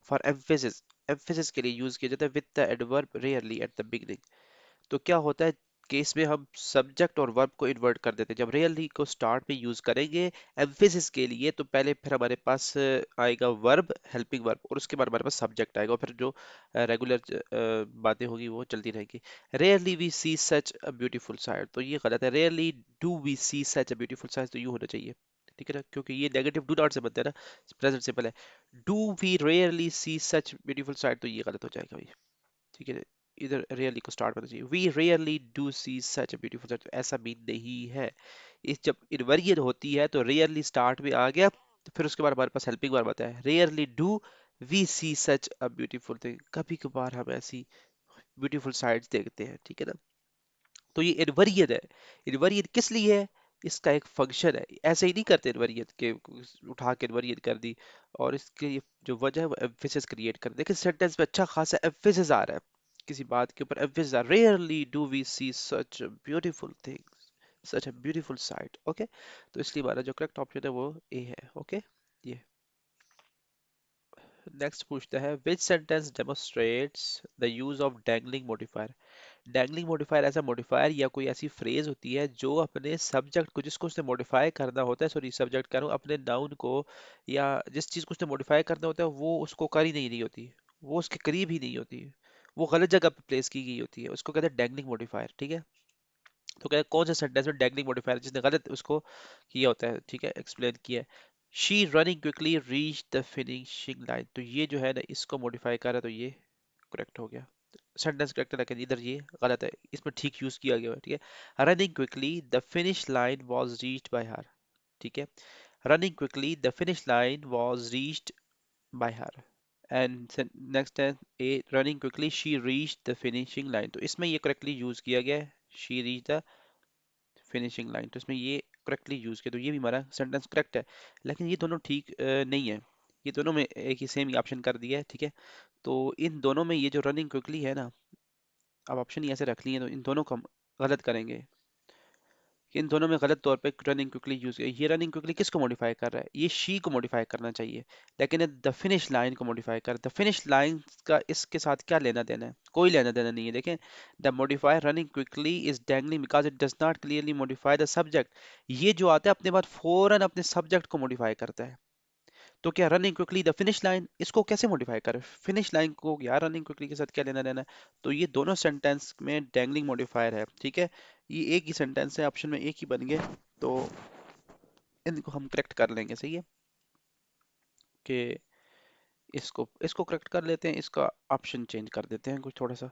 for emphasis, emphasis के लिए यूज किया जाता है with the adverb rarely at the beginning. तो क्या होता है, केस में हम सब्जेक्ट और वर्ब को इन्वर्ट कर देते हैं, जब रियली को स्टार्ट में यूज करेंगे एम्फेसिस के लिए, तो पहले फिर हमारे पास आएगा वर्ब, हेल्पिंग वर्ब, और उसके बाद हमारे पास सब्जेक्ट आएगा, और फिर जो रेगुलर बातें होगी वो चलती रहेगी। Rarely we see such a beautiful side, तो ये गलत है, rarely do we see such a beautiful side, तो यू होना चाहिए। ठीक है ना, क्योंकि ये नेगेटिव डू नॉट से बनता है ना, प्रेजेंट सिंपल है। Do we rarely see such beautiful side, तो ये गलत हो जाएगा भाई। ठीक है, इधर रेयरली को स्टार्ट करना चाहिए, we rarely do see such a beautiful such, ऐसा भी नहीं है। इस जब इनवर्जन होती है तो रेयरली स्टार्ट में आ गया, तो फिर उसके बाद हमारे पास हेल्पिंग वर्ब आता है, rarely do we see such a beautiful thing, कभी कभार हम ऐसी ब्यूटीफुल साइड्स देखते हैं। ठीक है ना, तो ये इनवर्जन है। इनवर्जन किस लिए है, इसका एक फंक्शन है, ऐसे ही नहीं करते इनवर्जन के, उठा के इनवर्जन कर दी, और इसके ये जो वजह है वो एम्फेसिस क्रिएट कर देखिए सेंटेंस में अच्छा खासा एम्फेसिस आ रहा है, किसी बात के ऊपर एम्फेसिस आ, rarely do we see such beautiful things, such a beautiful sight. Okay, तो इसलिए हमारा जो करेक्ट ऑप्शन है वो ए है। ओके, ये नेक्स्ट पूछता है, which sentence demonstrates the use of dangling modifier. Dangling modifier ऐसा मॉडिफायर या कोई ऐसी फ्रेज होती है जो अपने सब्जेक्ट को, जिसको उसने मॉडिफाई करना होता है, सॉरी सब्जेक्ट कह रहा हूँ, अपने नाउन को, या जिस चीज को उसने मॉडिफाई करना होता है वो उसको कर ही नहीं रही होती, वो उसके करीब ही नहीं होती, वो गलत जगह पे प्लेस की गई होती है, उसको कहते हैं डैंगलिंग मॉडिफायर। ठीक है, तो कहते हैं कौन सा सेंटेंस में डैंगलिंग मॉडिफायर जिसने गलत उसको किया होता है। ठीक है, एक्सप्लेन किया है, she running quickly reach the finishing line, तो ये जो है ना इसको मॉडिफाई कर रहा है, तो ये करेक्ट हो गया, सेंटेंस करेक्ट है, लेकिन इधर ये गलत है, इसमें ठीक यूज किया गया है। ठीक है, running quickly the finish line was reached by her. ठीक है, running quickly the finish line was reached by her, and next है A, running quickly she reached the finishing line, तो इसमें ये करेक्टली यूज किया गया है, she reach the finishing line, तो इसमें ये करेक्टली यूज किया, तो ये भी हमारा सेंटेंस करेक्ट है। लेकिन ये दोनों ठीक नहीं है, ये दोनों में एक ही सेम ही ऑप्शन कर दिया है। ठीक है, तो इन दोनों में ये जो रनिंग क्विकली है ना, अब ऑप्शन ही ऐसे रख लिए, तो इन दोनों को हम गलत करेंगे। इन दोनों में गलत तौर पे रनिंग क्विकली यूज किया, ये रनिंग क्विकली किसको मॉडिफाई कर रहा है, ये शी को मॉडिफाई करना चाहिए, लेकिन द फिनिश लाइन को मॉडिफाई कर, द फिनिश लाइन का इसके साथ क्या लेना देना है, कोई लेना देना नहीं है। देखें, the modifier running quickly is dangling because it does not clearly modify the subject, ये जो आता है अपने बाद फौरन अपने सब्जेक्ट को मॉडिफाई करता है, तो क्या running quickly the finish line, इसको कैसे मॉडिफाई करें, फिनिश लाइन को या रनिंग क्विकली के साथ क्या लेना देना है? तो ये दोनों सेंटेंस में डैंगलिंग मॉडिफायर है, ठीक है। ये एक ही सेंटेंस है, ऑप्शन में एक ही बन गए, तो इनको हम करेक्ट कर लेंगे, सही है कि इसको इसको करेक्ट कर लेते हैं, इसका ऑप्शन चेंज कर देते हैं कुछ थोड़ा सा।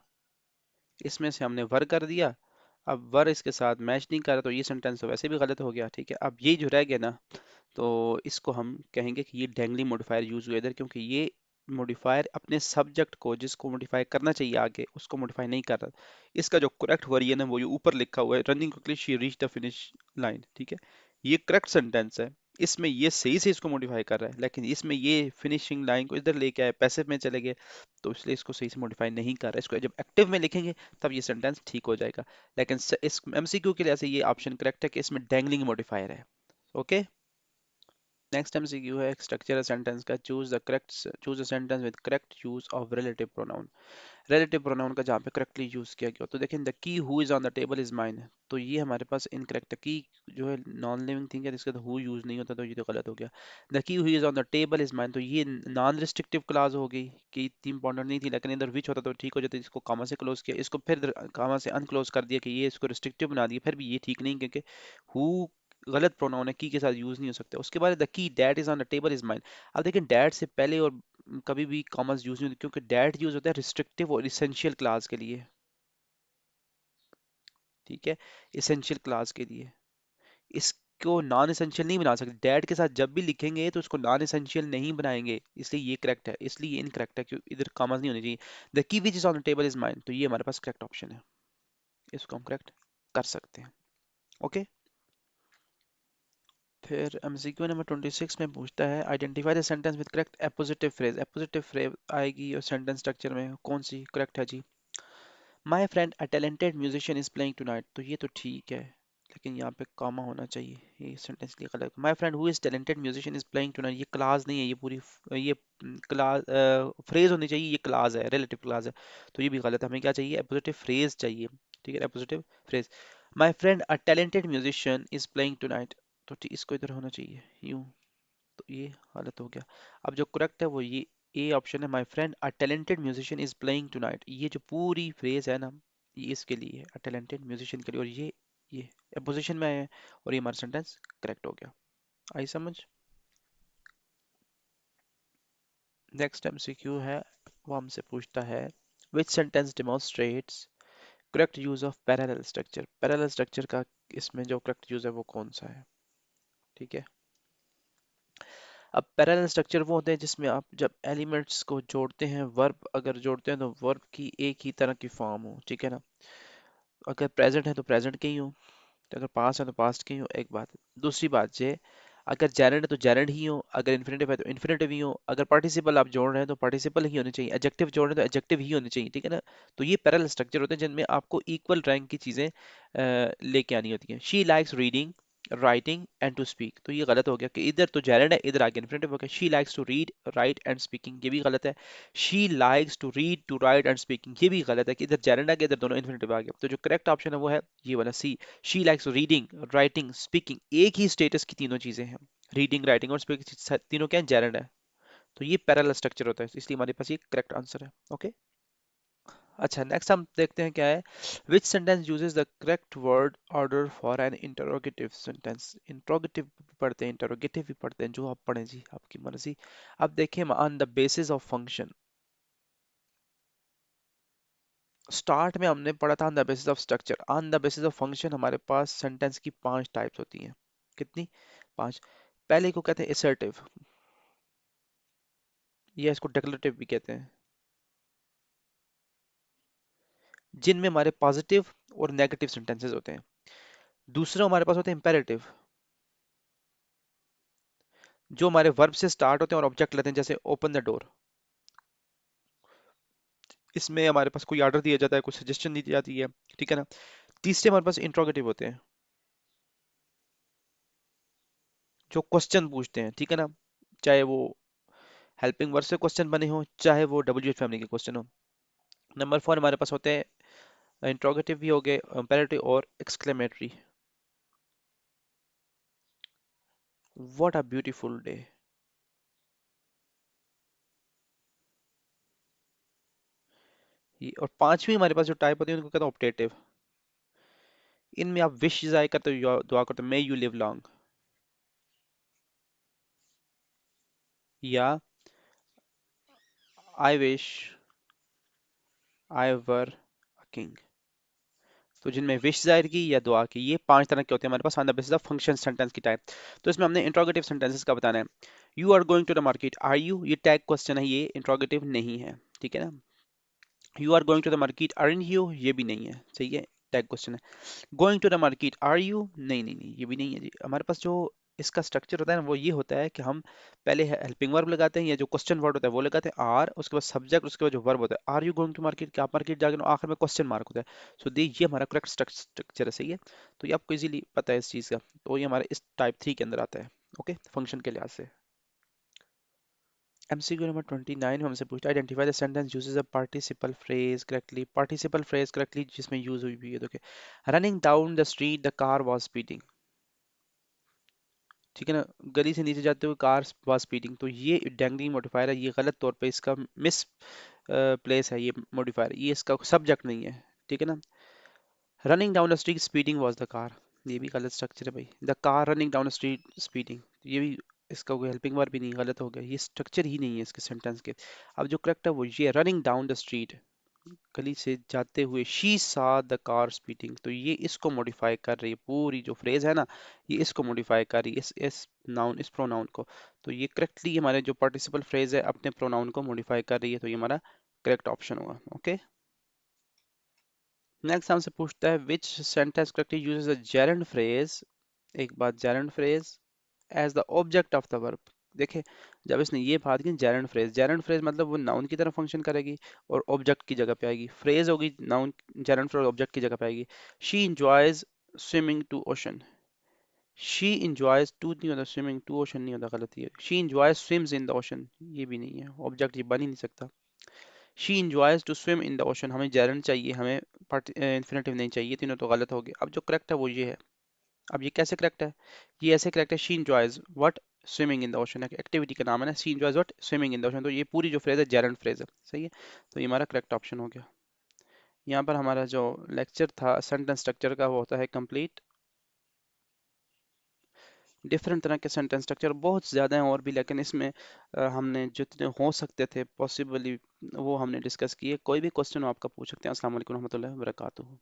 इसमें से हमने वर कर दिया, अब वर इसके साथ मैच नहीं कर रहा, तो ये सेंटेंस तो वैसे भी गलत हो गया, ठीक है। अब ये जो रह गया ना, तो इसको हम कहेंगे कि ये डैंगली मॉडिफायर यूज हुए इधर, क्योंकि ये मॉडिफायर अपने सब्जेक्ट को जिसको मॉडिफाई करना चाहिए आगे उसको मॉडिफाई नहीं कर रहा। इसका जो करेक्ट वर्जन है वो ये ऊपर लिखा हुआ है, running quickly she reach the finish line, ठीक है। ये करेक्ट सेंटेंस है, इसमें ये सही से इसको मॉडिफाई कर रहा है, लेकिन इसमें ये फिनिशिंग लाइन को इधर लेके आए, पैसिव में चले गए, तो इसलिए इसको सही से मॉडिफाई नहीं कर रहा है। इसको जब एक्टिव में लिखेंगे तब ये सेंटेंस ठीक हो जाएगा। लेकिन इस एमसीक्यू के लिए से ये ऑप्शन करेक्ट है कि इसमें डैंगलिंग मॉडिफायर है। ओके, नेक्स्ट एमसीक्यू है स्ट्रक्चर सेंटेंस का, choose a sentence with correct use of relative pronoun. Relative pronoun का जहाँ पे करेक्टली यूज किया गया, तो देखें the key who is on the table is mine, तो ये हमारे पास इनकरेक्ट है। की जो है नॉन लिविंग थिंग है जिसका तो हु यूज नहीं होता, तो ये तो गलत हो गया। The key who is on the table is mine, तो ये नॉन रिस्ट्रिक्टिव क्लाज हो गई कि इतनी इंपॉर्टेंट नहीं थी, लेकिन इधर विच होता तो ठीक हो जाता, इसको कामा से क्लोज किया, इसको फिर कामा से अनक्लोज कर दिया कि ये इसको रिस्ट्रिक्टिव बना दिया, फिर भी ये ठीक नहीं, क्योंकि हु गलत प्रोनाउन है, की के साथ यूज नहीं हो सकता। उसके बाद the key that is on the table is mine. अब देखिए डैट से पहले और कभी भी कॉमर्स यूज नहीं होती, क्योंकि डैट यूज होता है रिस्ट्रिक्टिव और इसेंशियल क्लास के लिए, ठीक है, इसेंशियल क्लास के लिए। इसको नॉन इसेंशियल नहीं बना सकते, डैट के साथ जब भी लिखेंगे तो उसको नॉन इसेंशियल नहीं बनाएंगे, इसलिए ये करेक्ट है, इसलिए ये इनकरेक्ट है क्योंकि इधर कॉमर्स नहीं होनी चाहिए। The key which is on the table is mine, तो ये हमारे पास करेक्ट ऑप्शन है, इसको हम करेक्ट कर सकते हैं। ओके, फिर एमसीक्यू नंबर 26 में पूछता है identify the sentence with correct appositive phrase. Appositive phrase आएगी और सेंटेंस स्ट्रक्चर में कौन सी करेक्ट है जी? My friend a talented musician is playing tonight, तो ये तो ठीक है, लेकिन यहाँ पे कॉमा होना चाहिए, ये सेंटेंस लिए गलत। My friend who is talented musician is playing tonight, ये क्लास नहीं है, ये पूरी ये क्लास फ्रेज होनी चाहिए, ये क्लास है, रिलेटिव क्लास है, तो ये भी गलत है। हमें क्या चाहिए, अपोजिटिव फ्रेज चाहिए, ठीक है, appositive phrase. My friend a talented musician is playing tonight, तो इसको इधर होना चाहिए यूं, तो ये गलत हो गया। अब जो करेक्ट है वो ये ऑप्शन है, my friend a talented musician is playing tonight, ये जो पूरी फ्रेज है ना, ये इसके लिए है, अ टैलेंटेड म्यूजिशियन के लिए, और ये पोजीशन में है, और ये हमारा सेंटेंस करेक्ट हो गया। आई समझ? नेक्स्ट एमसीक्यू है, वो हमसे पूछता है which sentence demonstrates correct use of parallel structure. Parallel structure का इसमें जो करेक्ट यूज है वो कौन सा है, ठीक है। अब पैरेलल स्ट्रक्चर वो होते हैं जिसमें आप जब एलिमेंट्स को जोड़ते हैं, वर्ब अगर जोड़ते हैं तो वर्ब की एक ही तरह की फॉर्म हो, ठीक है ना। अगर प्रेजेंट है तो प्रेजेंट के ही हो, तो अगर पास्ट है तो पास्ट के ही हो, एक बात। दूसरी बात ये, अगर जेरेंड है तो जेरेंड ही हो, अगर इन्फिनेटिव है तो इन्फिनेटिव ही हो, अगर पार्टिसिपल आप जोड़ रहे हैं तो पार्टिसिपल ही होने चाहिए, एडजेक्टिव जोड़ रहे हैं तो एडजेक्टिव ही होने चाहिए, ठीक है ना। तो ये पैरेलल स्ट्रक्चर होते हैं जिनमें आपको इक्वल रैंक की चीजें लेके आनी होती हैं। She likes reading, writing and to speak, तो ये गलत हो गया कि इधर तो जेरेंड है, इधर आगे इन्फिनेटिव हो गया। She likes to read, write and speaking, ये भी गलत है। She likes to read, to write and speaking, ये भी गलत है कि इधर जेरेंड आ गया, इधर दोनों इन्फिनेटिव आ गया। तो जो करेक्ट ऑप्शन है वो है ये वाला C, she likes reading, writing, speaking, एक ही स्टेटस की तीनों चीजें हैं, रीडिंग राइटिंग और स्पीकिंग, तीनों क्या है, जेरेंड है। तो ये पैरेलल स्ट्रक्चर होता है, इसलिए हमारे पास ये करेक्ट आंसर है। ओके, अच्छा नेक्स्ट हम देखते हैं क्या है, which sentence uses the correct word order for an interrogative sentence. Interrogative भी पढ़ते हैं, इंटरोगेटिव भी पढ़ते हैं, जो आप पढ़ें जी, आपकी मर्जी। अब देखें, on the basis of function, start में हमने पढ़ा था on the basis of structure, on the basis of function हमारे पास सेंटेंस की 5 टाइप्स होती हैं। कितनी? 5। पहले को कहते हैं असर्टिव, या इसको डिक्लेरेटिव भी कहते हैं, जिनमें हमारे पॉजिटिव और नेगेटिव सेंटेंसेस होते हैं। दूसरा हमारे पास होते हैं इंपेरेटिव, जो हमारे वर्ब से स्टार्ट होते हैं और ऑब्जेक्ट लेते हैं, जैसे ओपन द डोर, इसमें हमारे पास कोई ऑर्डर दिया जाता है, कुछ सजेशन दी जाती है, ठीक है ना। तीसरे हमारे पास इंट्रोगेटिव होते हैं, जो क्वेश्चन पूछते हैं, ठीक है ना, चाहे वो हेल्पिंग वर्ब से क्वेश्चन बने हो, चाहे वो डब्ल्यूएच फैमिली के क्वेश्चन हो। नंबर 4 हमारे पास होते हैं इंट्रोगेटिव भी हो गए, इंपेरेटिव और exclamatory. What a beautiful day, और पांचवी हमारे पास जो टाइप होती है उनको कहते हैं ऑप्टेटिव। इनमें आप विश जाहिर करते हो, दुआ करते हो, मे यू लिव लॉन्ग, या I wish I were a king. तो जिनमें विश जाहिर की या दुआ की, ये पांच तरह के होते हैं हमारे पास on the basis of function sentence की टाइप। तो इसमें हमने इंट्रोगेटिव सेंटेंसेस का बताना है। You are going to the market, are you, ये टैग क्वेश्चन है, ये इंट्रोगेटिव नहीं है, ठीक है ना। You are going to the market, are you, ये भी नहीं है, सही है, टैग क्वेश्चन है। Going to the market, are you, नहीं नहीं नहीं, ये भी नहीं है जी। हमारे पास जो इसका स्ट्रक्चर होता है ना, वो ये होता है कि हम पहले हेल्पिंग वर्ब लगाते हैं, या जो क्वेश्चन वर्ड होता है वो लगाते हैं आर, उसके बाद सब्जेक्ट, उसके बाद जो वर्ब होता है, are you going to market, क्या आप मार्केट जाके, आखिर में क्वेश्चन मार्क होता है। सो ये हमारा करेक्ट स्ट्रक्चर है, सही है। तो ये आपको इजीली पता है इस चीज़ का, तो ये हमारे इस टाइप 3 के अंदर आता है, ओके, फंक्शन के लिहाज से। एमसीक्यू नंबर 29 में हमसे पूछता है identify the sentence uses a participle phrase correctly, participle phrase correctly जिसमें यूज हुई भी है, देखिए, running down the street the car was speeding, ठीक है ना, गली से नीचे जाते हुए कार वाज स्पीडिंग, तो ये डेंगलिंग मॉडिफायर है, ये गलत तौर पे इसका मिस प्लेस है, ये मॉडिफायर, ये इसका सब्जेक्ट नहीं है, ठीक है ना। Running down the street speeding was the car, ये भी गलत स्ट्रक्चर है भाई, the car running down the street speeding, ये भी इसका कोई हेल्पिंग वर्ब भी नहीं, गलत हो गया, ये स्ट्रक्चर ही नहीं है इसके सेंटेंस के। अब जो करेक्ट है वो ये रनिंग डाउन द स्ट्रीट, गली से जाते हुए, शी सा द कार स्पीडिंग, तो ये इसको मॉडिफाई कर रही है, पूरी जो फ्रेज है ना, ये इसको मॉडिफाई कर रही है, इस नाउन, इस प्रोनाउन को। तो ये करेक्टली हमारे जो पार्टिसिपल फ्रेज है अपने प्रोनाउन को मॉडिफाई कर रही है, तो ये हमारा करेक्ट ऑप्शन होगा, ओके। नेक्स्ट हमसे पूछता है which sentence correctly uses a gerund phrase, एक बात, gerund phrase as the object of the verb. देखे, जब इसने ये बात की जेरंड फ्रेज, जेरंड फ्रेज मतलब वो नाउन की तरह फंक्शन करेगी और ऑब्जेक्ट की जगह पे आएगी, फ्रेज होगी नाउन, जेरंड फ्रेज ऑब्जेक्ट की जगह पे आएगी। She enjoys swimming to ocean, she enjoys to नहीं होता, स्विमिंग टू ओशन नहीं होता, गलत है, she enjoys swims in the ocean, ये भी नहीं है, ऑब्जेक्ट ये बन ही नहीं सकता। She enjoys to swim in the ocean, हमें जेरंड चाहिए, हमें इन्फिनेटिव नहीं चाहिए, तीनों तो गलत हो गए। अब जो करेक्ट है वो ये है। अब ये कैसे करेक्ट है, ये ऐसे करेक्ट है, she enjoys what, swimming in the ocean, activity का नाम है ना, she enjoys what, swimming in the ocean, तो ये पूरी जो फ्रेज है जेरंड फ्रेज है, सही है। तो ये हमारा करेक्ट ऑप्शन हो गया। यहाँ पर हमारा जो लेक्चर था सेंटेंस स्ट्रक्चर का वो होता है कंप्लीट। डिफरेंट तरह के सेंटेंस स्ट्रक्चर बहुत ज़्यादा हैं और भी, लेकिन इसमें हमने जितने हो सकते थे पॉसिबली वो हमने डिस्कस किए। कोई भी क्वेश्चन हो आपका पूछ सकते हैं। अस्सलाम वालेकुम रहमतुल्लाहि व बरकातुहू।